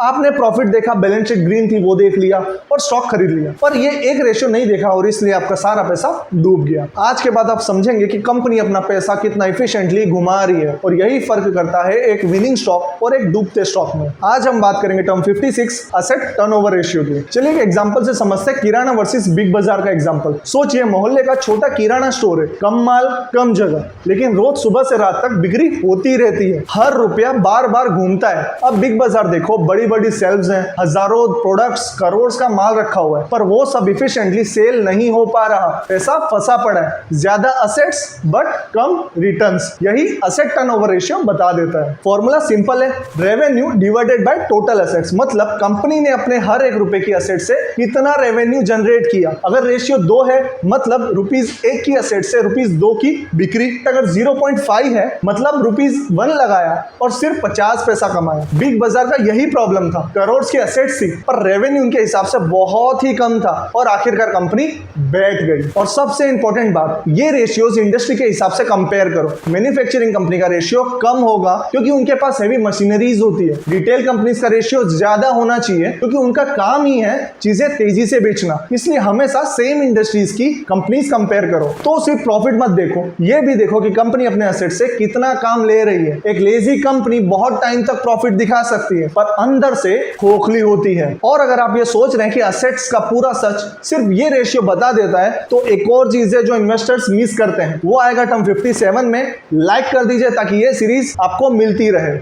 आपने प्रॉफिट देखा, balance sheet green थी वो देख लिया और स्टॉक खरीद लिया, पर ये एक रेशियो नहीं देखा और इसलिए आपका सारा पैसा डूब गया। आज के बाद आप समझेंगे कि कंपनी अपना पैसा कितना इफिशिएंटली घुमा रही है और यही फर्क करता है एक विनिंग स्टॉक और एक डूबते स्टॉक में। आज हम बात करेंगे टर्म 56 असेट टर्नओवर रेशियो की। चलिए एक एग्जांपल से समझते हैं किराना वर्सेस बिग बाजार का एग्जांपल। सोचिए मोहल्ले का छोटा किराना स्टोर है, कम माल कम जगह, लेकिन रोज सुबह से रात तक बिक्री होती रहती है, हर रुपया बार बार घूमता है। अब बिग बाजार देखो, बड़ी बड़ी सेल्स हैं, हजारों प्रोडक्ट्स, करोड़ का माल रखा हुआ है, पर वो सब इफिशिएंटली सेल नहीं हो पा रहा, पैसा फंसा पड़ा है। ज्यादा असेट्स बट कम रिटर्न्स, यही असेट टर्नओवर रेशियो बता देता है। फॉर्मूला सिंपल है, revenue divided by total assets, मतलब कंपनी ने अपने हर एक रुपए की असेट से कितना रेवेन्यू जनरेट किया। अगर रेशियो 2 है मतलब ₹1 की असेट से ₹2 की बिक्री। अगर 0.5 है मतलब ₹1 लगाया और सिर्फ 50 पैसा कमाया। बिग बाजार का यही प्रॉब्लम था, करोड़ की असेट्स थी पर रेवेन्यू उनके हिसाब से बहुत ही कम था और आखिरकार कंपनी बैठ गई। और सबसे इंपॉर्टेंट बात, ये रेशियोज इंडस्ट्री के हिसाब से कंपेयर करो। मैन्युफैक्चरिंग कंपनी का रेशियो कम होगा क्योंकि उनके पास हैवी मशीनरीज होती है। रिटेल कंपनीज का रेशियो ज्यादा होना चाहिए क्योंकि उनका काम ही है चीजें तेजी से बेचना। इसलिए हमेशा सेम इंडस्ट्रीज की कंपनीज कंपेयर करो। तो सिर्फ प्रॉफिट मत देखो, ये भी देखो कि कंपनी अपने एसेट से कितना काम ले रही है। एक लेजी कंपनी बहुत टाइम तक प्रॉफिट दिखा सकती है पर अंदर से खोखली होती है। और अगर आप ये सोच रहे हैं कि असेट्स का पूरा सच सिर्फ ये रेशियो बता देता है, तो एक और चीज है जो इन्वेस्टर्स मिस करते हैं, वो आएगा टर्म 57 में। लाइक कर दीजिए ताकि ये सीरीज आपको मिलती रहे।